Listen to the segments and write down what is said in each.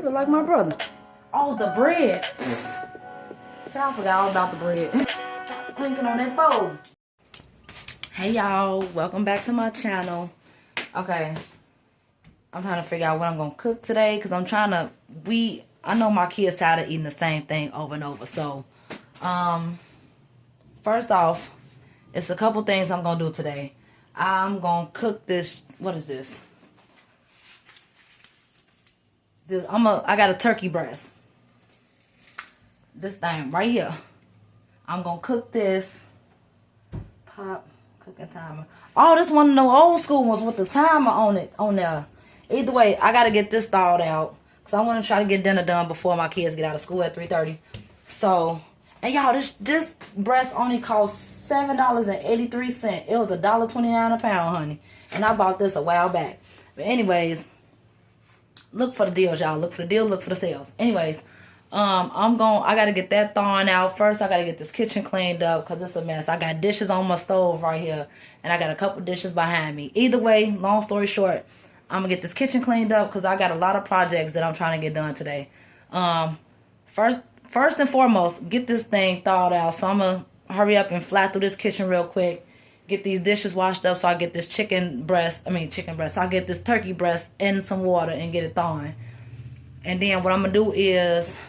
You look like my brother. Oh, the bread. Child, forgot all about the bread. Stop clinking on that bowl. Hey y'all, welcome back to my channel. Okay, I'm trying to figure out what I'm gonna cook today because I'm trying to. I know my kids tired of eating the same thing over and over. So, first off, it's a couple things I'm gonna do today. I'm gonna cook this. What is this? I got a turkey breast. This thing right here. I'm gonna cook this. Pop cooking timer. Oh, this one of the old school ones with the timer on it on there. Either way, I gotta get this thawed out. So I want to try to get dinner done before my kids get out of school at 3:30. So, and y'all, this breast only cost $7.83. It was $1.29 a pound, honey. And I bought this a while back. But anyways, look for the deals, y'all. Look for the deal. Look for the sales. Anyways, I gotta get that thawing out. First, I gotta get this kitchen cleaned up because it's a mess. I got dishes on my stove right here, and I got a couple dishes behind me. Either way, long story short, I'm gonna get this kitchen cleaned up because I got a lot of projects that I'm trying to get done today. First and foremost, get this thing thawed out. So I'm gonna hurry up and fly through this kitchen real quick. Get these dishes washed up so I get this So I get this turkey breast in some water and get it thawing. And then what I'm gonna do is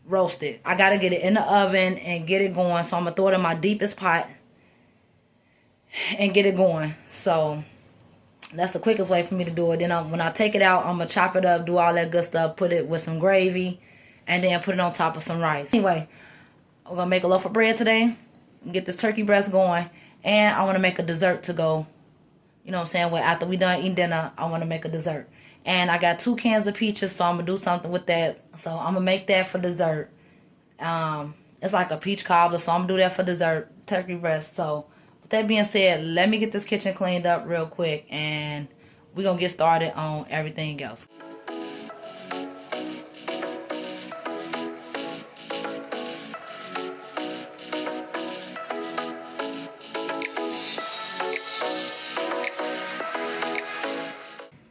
roast it. I gotta get it in the oven and get it going. So I'm gonna throw it in my deepest pot and get it going. So that's the quickest way for me to do it. Then when I take it out, I'm gonna chop it up, do all that good stuff, put it with some gravy, and then put it on top of some rice. Anyway, I'm gonna make a loaf of bread today, get this turkey breast going, and I wanna make a dessert to go. You know what I'm saying? Well, after we done eating dinner, I wanna make a dessert. And I got 2 cans of peaches, so I'm gonna do something with that. So I'm gonna make that for dessert. It's like a peach cobbler, so I'm gonna do that for dessert, turkey breast. So with that being said, let me get this kitchen cleaned up real quick, and we're gonna get started on everything else.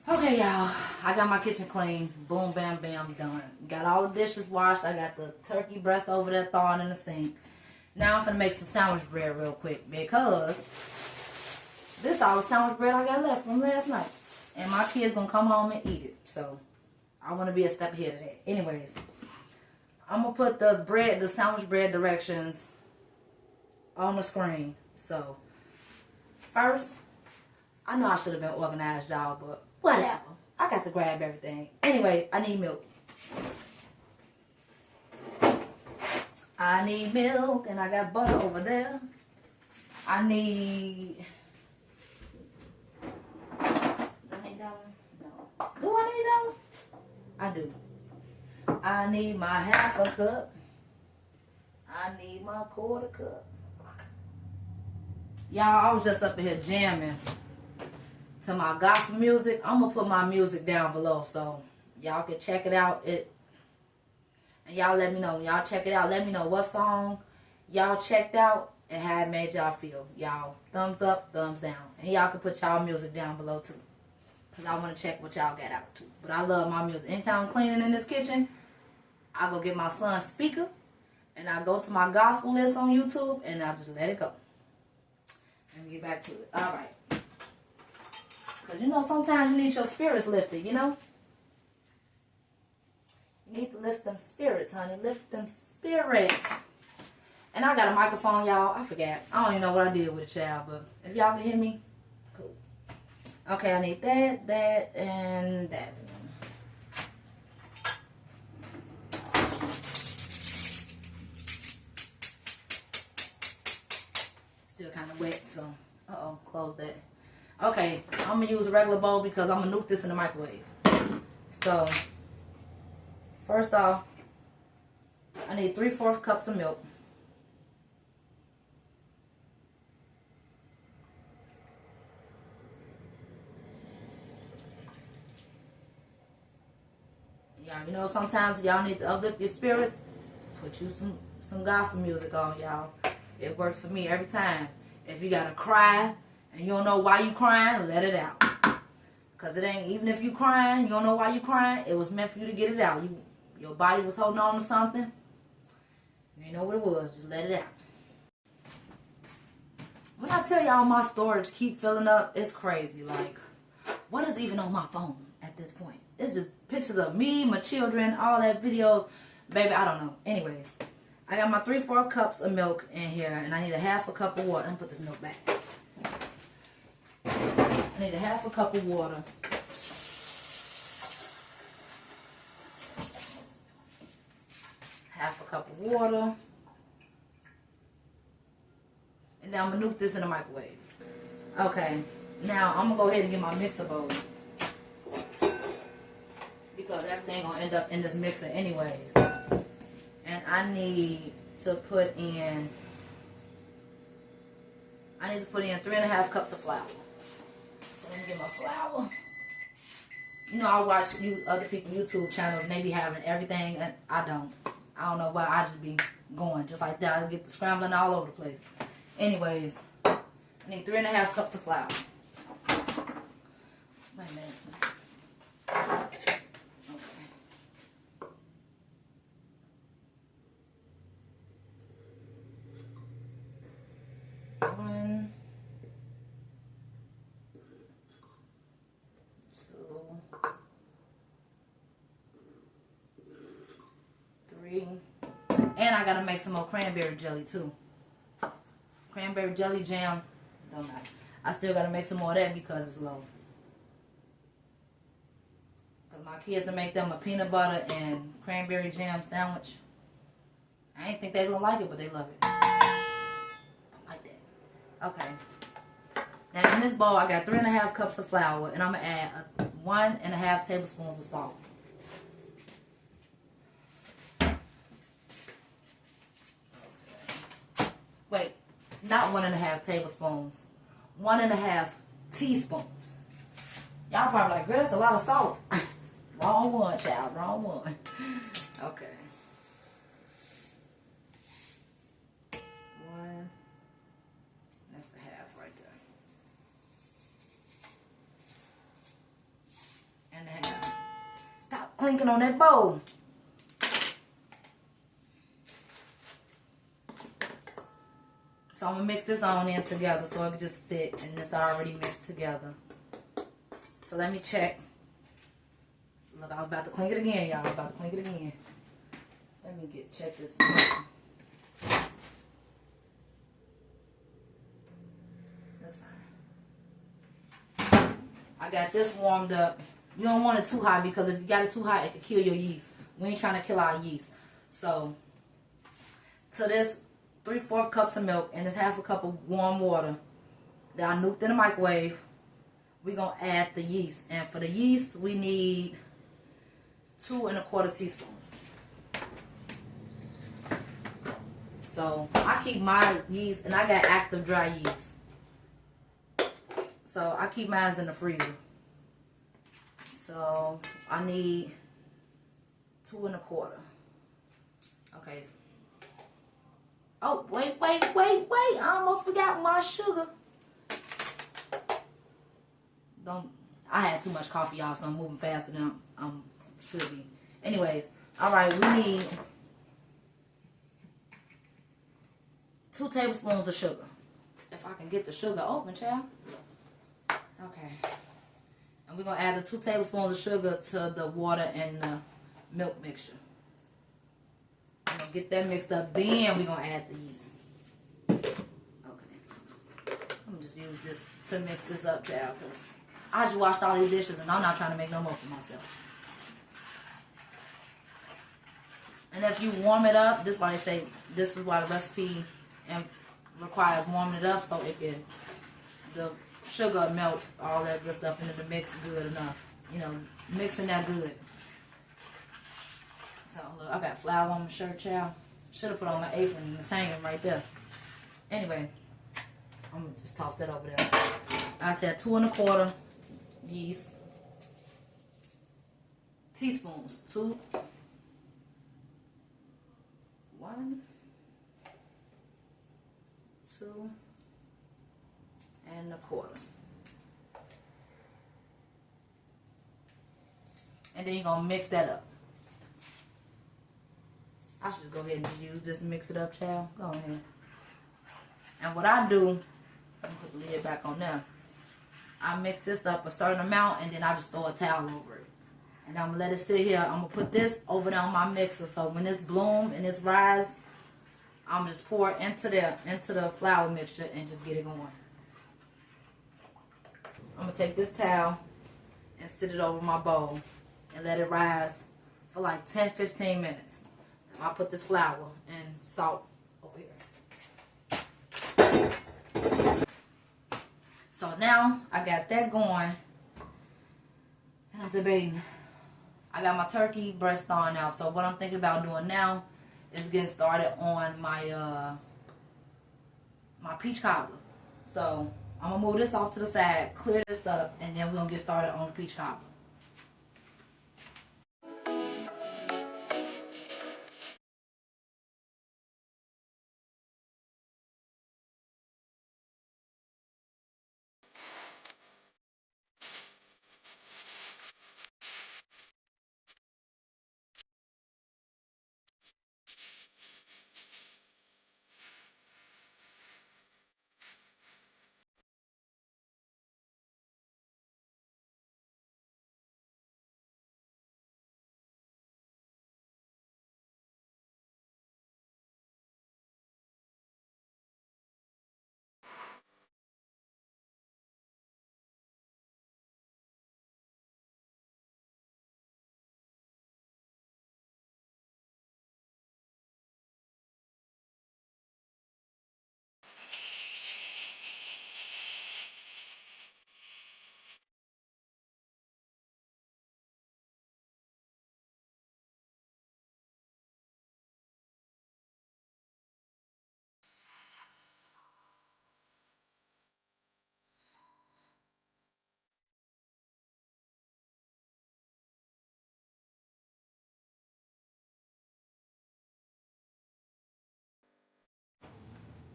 Okay, y'all, I got my kitchen clean. Boom, bam, bam, done. Got all the dishes washed. I got the turkey breast over there thawing in the sink. Now I'm finna make some sandwich bread real quick because this all the sandwich bread I got left from last night. And my kids gonna come home and eat it. So I wanna be a step ahead of that. Anyways, I'm gonna put the sandwich bread directions on the screen. So first, I know I should have been organized, y'all, but whatever. I got to grab everything. Anyway, I need milk. I need milk, and I got butter over there. I need... Do I need that one? No. Do I need that one? I do. I need my half a cup. I need my quarter cup. Y'all, I was just up in here jamming to my gospel music. I'm gonna put my music down below so y'all can check it out. And y'all let me know when y'all check it out. Let me know what song y'all checked out and how it made y'all feel. Y'all thumbs up, thumbs down, and y'all can put y'all music down below too, cause I want to check what y'all got out too. But I love my music. Anytime I'm cleaning in this kitchen, I go get my son's speaker and I go to my gospel list on YouTube and I just let it go. Let me get back to it. All right. Because, you know, sometimes you need your spirits lifted, you know? You need to lift them spirits, honey. Lift them spirits. And I got a microphone, y'all. I forgot. I don't even know what I did with it, child. But if y'all can hear me, cool. Okay, I need that, and that. Still kind of wet, so, close that. Okay, I'm going to use a regular bowl because I'm going to nuke this in the microwave. So, first off, I need 3/4 cups of milk. Y'all, you know, sometimes y'all need to uplift your spirits. Put you some gospel music on, y'all. It works for me every time. If you got to cry and you don't know why you crying, let it out. Because it ain't, even if you crying, you don't know why you crying, it was meant for you to get it out. Your body was holding on to something. You ain't know what it was. Just let it out. When I tell y'all my storage keep filling up, it's crazy. Like, what is even on my phone at this point? It's just pictures of me, my children, all that video. Baby, I don't know. Anyways, I got my 3/4 cups of milk in here, and I need a 1/2 cup of water. Let me put this milk back. I need a 1/2 cup of water. Half a cup of water. And now I'm going to nuke this in the microwave. Okay. Now I'm going to go ahead and get my mixer bowl. Because everything going to end up in this mixer anyways. And I need to put in 3.5 cups of flour. So let me get my flour. You know, I watch other people's YouTube channels and they be having everything, and I don't. I don't know why. I just be going just like that. I get the scrambling all over the place. Anyways, I need 3.5 cups of flour. Wait a minute. Okay. 1, 2, 3, and I gotta make some more cranberry jelly too. Cranberry jelly jam, don't matter. I still gotta make some more of that because it's low. Cause my kids will make them a peanut butter and cranberry jam sandwich. I ain't think they was gonna like it, but they love it. Don't like that. Okay. Now in this bowl, I got 3.5 cups of flour, and I'm gonna add 1.5 tablespoons of salt. Wait, not 1.5 tablespoons. 1.5 teaspoons. Y'all probably like, girl, that's a lot of salt. Wrong one, child. Wrong one. Okay. 1. That's the half right there. And a half. Stop clinking on that bowl. So I'm going to mix this on in together so it can just sit, and it's already mixed together. So let me check. Look, I was about to clink it again, y'all. I was about to clink it again. Let me check this. That's fine. I got this warmed up. You don't want it too hot because if you got it too hot, it can kill your yeast. We ain't trying to kill our yeast. So, to this 3/4 cups of milk and this 1/2 cup of warm water that I nuked in the microwave, we're going to add the yeast. And for the yeast, we need 2.25 teaspoons. So I keep my yeast, and I got active dry yeast. So I keep mine in the freezer. So I need 2.25. Okay. Oh, wait. I almost forgot my sugar. I had too much coffee, y'all, so I'm moving faster than I should be. Anyways, alright, we need 2 tablespoons of sugar. If I can get the sugar open, child. Okay. And we're going to add the 2 tablespoons of sugar to the water and the milk mixture. I'm going to get that mixed up, then we're going to add the yeast. Okay. I'm going to just use this to mix this up, child, because I just washed all these dishes and I'm not trying to make no more for myself. And if you warm it up, this is why they say, this is why the recipe requires warming it up so it can, the sugar melt all that good stuff into the mix good enough. You know, mixing that good. So look, I got flour on my shirt, child. Should have put on my apron and it's hanging right there. Anyway, I'm gonna just toss that over there. I said 2.25 yeast teaspoons. 2, 1, 2.25. And then you're going to mix that up. I should go ahead and use this and mix it up, child. Go ahead. And what I do, let me put the lid back on there. I mix this up a certain amount and then I just throw a towel over it. And I'm going to let it sit here. I'm going to put this over there on my mixer. So when this bloom and this rise, I'm just pour it into the flour mixture and just get it going. I'm going to take this towel and sit it over my bowl and let it rise for like 10-15 minutes. I'll put this flour and salt over here. So now I got that going. And I'm debating. I got my turkey breast on now. So what I'm thinking about doing now is getting started on my my peach cobbler. So I'm gonna move this off to the side, clear this up, and then we're gonna get started on the peach cobbler.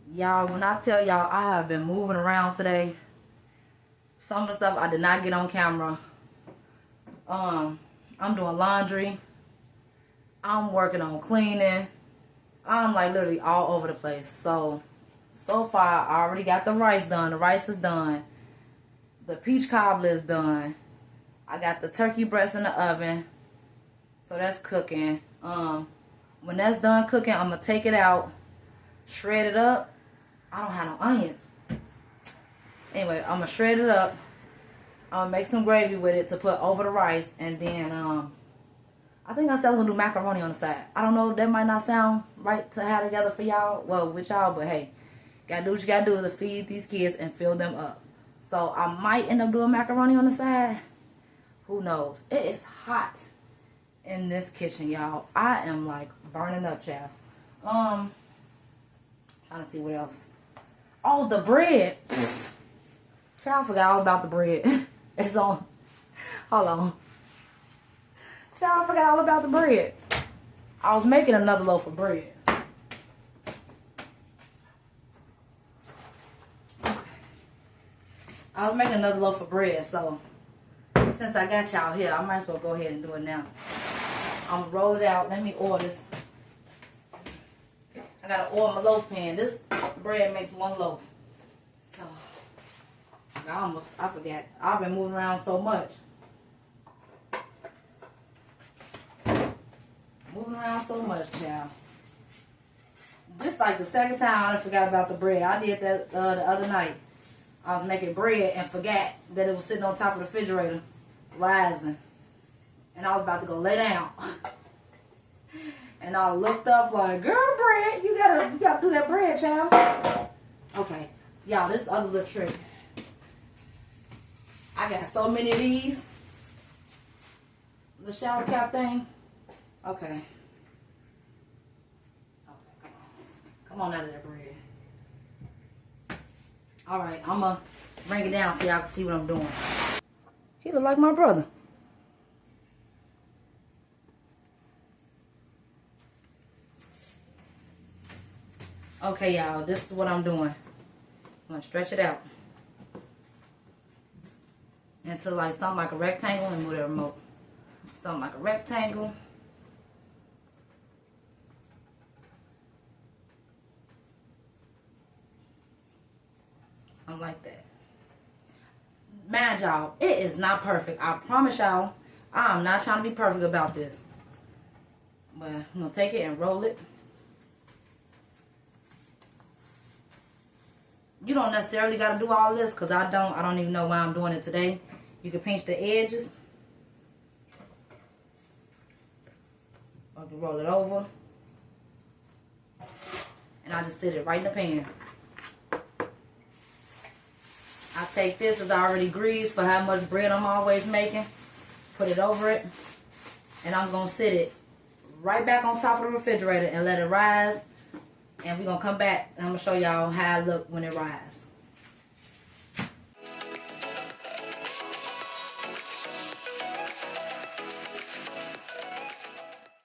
Y'all, when I tell y'all I have been moving around today, some of the stuff I did not get on camera. I'm doing laundry. I'm working on cleaning. I'm like literally all over the place. So far I already got the rice done. The rice is done. The peach cobbler is done. I got the turkey breast in the oven. So that's cooking. When that's done cooking, I'm going to take it out, shred it up. I don't have no onions. Anyway, I'm going to shred it up. I'm going to make some gravy with it to put over the rice. And then, I think I said I was going to do macaroni on the side. I don't know. That might not sound right to have together for y'all. Well, with y'all. But hey, got to do what you got to do to feed these kids and fill them up. So I might end up doing macaroni on the side. Who knows? It is hot in this kitchen, y'all. I am like burning up, child. Trying to see what else. Oh, the bread. Child, I forgot all about the bread. It's on. Hold on. Child, I forgot all about the bread. I was making another loaf of bread. I was making another loaf of bread, so since I got y'all here, I might as well go ahead and do it now. I'm gonna roll it out. Let me oil this. I gotta oil my loaf pan. This bread makes one loaf. So I forgot. I've been moving around so much. Moving around so much, child. Just like the second time I forgot about the bread. I did that the other night. I was making bread and forgot that it was sitting on top of the refrigerator, rising. And I was about to go lay down. And I looked up like, girl, bread, you gotta do that bread, child. Okay, y'all, this other little trick. I got so many of these. The shower cap thing. Okay. Come on out of that bread. Alright, I'm gonna bring it down so y'all can see what I'm doing. He look like my brother. Okay, y'all, this is what I'm doing. I'm gonna stretch it out into like something like a rectangle and move the remote. something like a rectangle. I like that. Mind y'all, it is not perfect. I promise y'all, I'm not trying to be perfect about this. But I'm going to take it and roll it. You don't necessarily got to do all this because I don't even know why I'm doing it today. You can pinch the edges. Or you can roll it over. And I just sit it right in the pan. I take this as already greased for how much bread I'm always making. Put it over it. And I'm going to sit it right back on top of the refrigerator and let it rise. And we're going to come back and I'm going to show y'all how it look when it rises.